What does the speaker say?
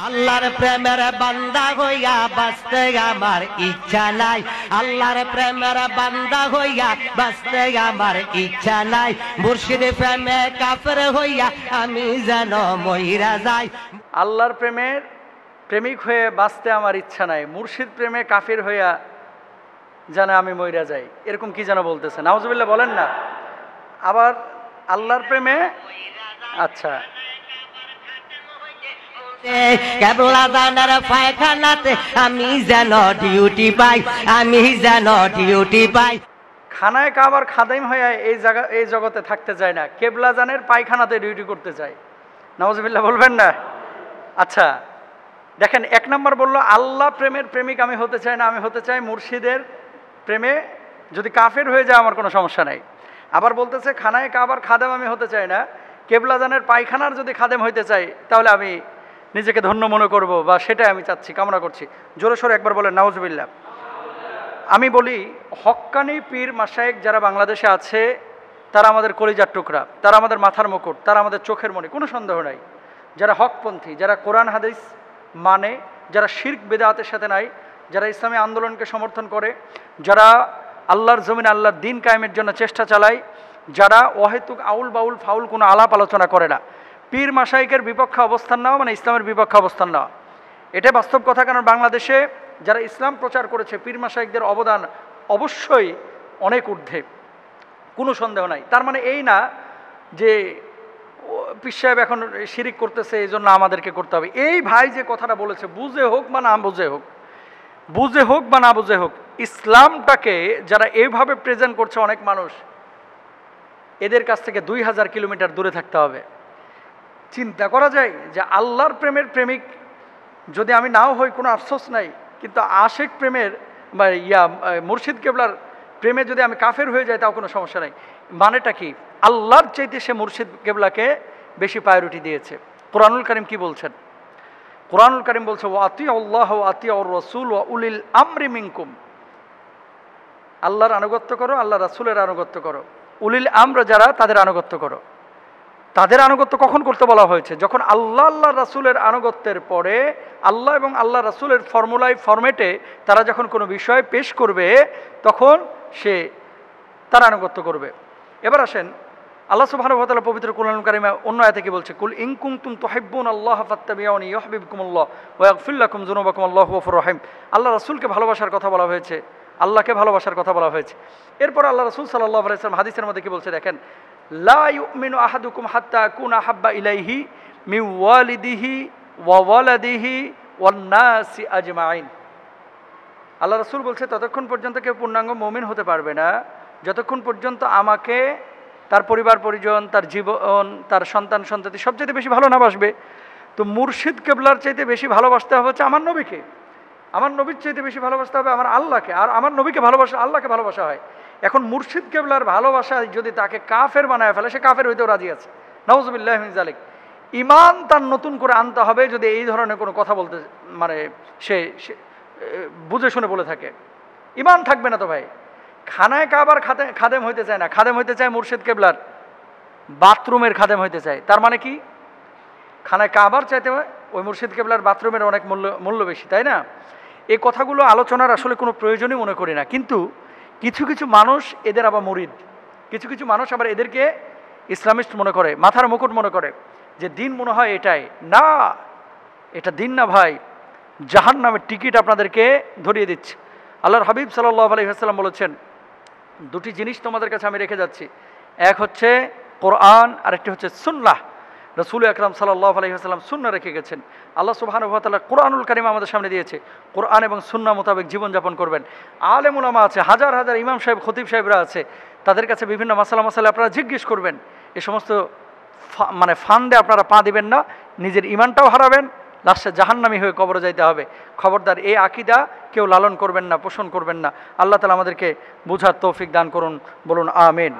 আল্লাহর প্রেমের বান্দা হইয়া বাঁচতে আমার ইচ্ছা নাই, আল্লাহর প্রেমের বান্দা হইয়া বাঁচতে আমার ইচ্ছা নাই, মুর্শিদ প্রেমে কাফের হইয়া আমি যেন মইরা যাই। আল্লাহর প্রেমের প্রেমিক হয়ে বাঁচতে আমার ইচ্ছা নাই, মুর্শিদ প্রেমে কাফির হইয়া যেন আমি মইরা যাই, এরকম কি যেন বলতেছে, নাউজুবিল্লাহ বলেন না। আবার আল্লাহর প্রেমে আচ্ছা কেবলা দানার পায়খানাতে আমি যেন ডিউটি পাই, আমি যেন ডিউটি পাই। খানায় কাবার খাদেম হয়ে এই জগতে থাকতে চায় না, কেবলা জানের পায়খানাতে ডিউটি করতে চায়, নাউজুবিল্লাহ বলবেন না। আচ্ছা দেখেন, এক নম্বর বললো আল্লাহ প্রেমের প্রেমিক আমি হতে চাই না, আমি হতে চাই মুর্শিদের প্রেমে, যদি কাফের হয়ে যায় আমার কোনো সমস্যা নাই। আবার বলতেছে খানায় কাবার খাদেম আমি হতে চাই না, কেবলা জানের পায়খানার যদি খাদেম হইতে চাই তাহলে আমি নিজেকে ধন্য মনে করব, বা সেটাই আমি চাচ্ছি, কামনা করছি। জোরে সোরে একবার বলেন নাউজুবিল্লাহ। আমি বলি হক্কানি পীর মাশায়েখ যারা বাংলাদেশে আছে তারা আমাদের কলিজার টুকরা, তারা আমাদের মাথার মুকুট, তারা আমাদের চোখের মণি, কোনো সন্দেহ নাই। যারা হকপন্থী, যারা কোরআন হাদিস মানে, যারা শিরক বেদাতের সাথে নাই, যারা ইসলামী আন্দোলনকে সমর্থন করে, যারা আল্লাহর জমিনে আল্লাহর দিন কায়েমের জন্য চেষ্টা চালায়, যারা অহেতুক আউল বাউল ফাউল কোনো আলাপ আলোচনা করে না। পীর মাশায়েখের বিপক্ষে অবস্থান নেওয়া মানে ইসলামের বিপক্ষে অবস্থান নেওয়া, এটা বাস্তব কথা। কারণ বাংলাদেশে যারা ইসলাম প্রচার করেছে পীর মাশায়েখদের অবদান অবশ্যই অনেক ঊর্ধ্বে, কোনো সন্দেহ নাই। তার মানে এই না যে পীর সাহেব এখন শিরিক করতেছে এই জন্য আমাদেরকে করতে হবে। এই ভাই যে কথাটা বলেছে, বুঝে হোক বা না বুঝে হোক, বুঝে হোক বা না বুঝে হোক, ইসলামটাকে যারা এইভাবে প্রেজেন্ট করছে অনেক মানুষ, এদের কাছ থেকে 2000 কিলোমিটার দূরে থাকতে হবে। চিন্তা করা যায় যে আল্লাহর প্রেমের প্রেমিক যদি আমি নাও হই কোনো আফসোস নাই, কিন্তু আশেক প্রেমের বা মুর্শিদ কেবলার প্রেমে যদি আমি কাফের হয়ে যাই তাও কোনো সমস্যা নাই। মানেটা কি? আল্লাহর চাইতে সে মুর্শিদ কেবলাকে বেশি প্রায়োরিটি দিয়েছে। কোরআনুল কারীম কি বলছেন? কোরআনুল কারীম বলছে ওয়া আতিউল্লাহ ওয়া আতিউর রাসূল ওয়া উলিল আমরি মিনকুম, আল্লাহর আনুগত্য করো, আল্লাহ রাসূলের আনুগত্য করো, উলিল আমর যারা তাদের আনুগত্য করো। তাদের আনুগত্য কখন করতে বলা হয়েছে? যখন আল্লাহ রাসূলের আনুগত্যের পরে আল্লাহ এবং আল্লাহ রাসূলের ফরম্যাটে তারা যখন কোনো বিষয় পেশ করবে তখন সে তার আনুগত্য করবে। এবার আসেন, আল্লাহ সুবহানাহু ওয়া তাআলা পবিত্র কোরআনুল কারীমে অন্য আয়াতে কি বলছে? কুল ইন কুনতুম তুহিব্বুনাল্লাহ ফাত্তাবিউনি ইউহিব্বুকুমুল্লাহ ওয়া ইয়াগফির লাকুম যুনুবাকুম আল্লাহু গফুরুর রহিম। আল্লাহ রাসূলকে ভালোবাসার কথা বলা হয়েছে, আল্লাহকে ভালোবাসার কথা বলা হয়েছে। এরপর আল্লাহ রাসূল সাল্লাল্লাহু আলাইহি ওয়াসাল্লাম হাদিসের মধ্যে কি বলছে দেখেন, লা ইউমিনু আহাদুকুম হাত্তা আকুনা হাব্বা ইলাইহি মিন ওয়ালিদিহি ওয়া ওয়ালাদিহি ওয়ান নাসি আজমাইন। আল্লাহ রাসূল বলছে ততক্ষণ পর্যন্ত কেউ পূর্ণাঙ্গ মুমিন হতে পারবে না যতক্ষণ পর্যন্ত আমাকে, তার পরিবার পরিজন, তার জীবন, তার সন্তান সন্ততি সবচেয়ে বেশি ভালো না বাসবে। তো মুর্শিদ কেবলার চাইতে বেশি ভালোবাসতে হবে হচ্ছে আমার নবীকে, আমার নবীর চাইতে বেশি ভালোবাসতে হবে আমার আল্লাহকে, আর আমার নবীকে ভালোবাসা আল্লাহকে ভালোবাসা হয়। এখন মুর্শিদ কেবলার ভালোবাসা যদি তাকে কাফের বানায় ফেলে, সে কাফের হইতেও রাজি আছে, নাউজুবিল্লাহ মিন যালিক। ইমান তার নতুন করে আনতে হবে যদি এই ধরনের কোনো কথা বলতে মানে সে বুঝে শুনে বলে থাকে। ইমান থাকবে না তো ভাই। খানায় কাবার খাদেম হইতে চায় না, খাদেম হইতে চায় মুর্শিদ কেবলার বাথরুমের খাদেম হইতে চায়। তার মানে কি? খানায় কাবার চাইতে ওই মুর্শিদ কেবলার বাথরুমের অনেক মূল্য বেশি, তাই না? এই কথাগুলো আলোচনার আসলে কোনো প্রয়োজনই মনে করি না, কিন্তু কিছু কিছু মানুষ এদের আবার মুরিদ, কিছু কিছু মানুষ আবার এদেরকে ইসলামিস্ট মনে করে, মাথার মুকুট মনে করে, যে দিন মনে হয় এটাই না। এটা দিন না ভাই, জাহান্নামের টিকিট আপনাদেরকে ধরিয়ে দিচ্ছে। আল্লাহর হাবিব সাল্লাল্লাহু আলাইহি ওয়াসাল্লাম বলেছেন, দুটি জিনিস তোমাদের কাছে আমি রেখে যাচ্ছি, এক হচ্ছে কোরআন, আরেকটি হচ্ছে সুন্নাহ। রাসূল আকরাম সাল্লাল্লাহু আলাইহি ওয়াসাল্লাম সুন্নাহ রেখে গেছেন। আল্লাহ সুবহানাহু ওয়া তাআলা কোরআনুল কারীম আমাদের সামনে দিয়েছে, কোরআন এবং সুন্নাহ মোতাবেক জীবনযাপন করবেন। আলেম উলামা আছে, হাজার হাজার ইমাম সাহেব, খতিব সাহেবরা আছে, তাদের কাছে বিভিন্ন মাসালা আপনারা জিজ্ঞেস করবেন। এ সমস্ত মানে ফান্দে আপনারা পা দিবেন না, নিজের ইমানটাও হারাবেন, লাস্টে জাহান্নামী হয়ে কবরে যাইতে হবে। খবরদার এই আকীদা কেউ লালন করবেন না, পোষণ করবেন না। আল্লাহ তাআলা আমাদেরকে বুঝার তৌফিক দান করুন, বলুন আমিন।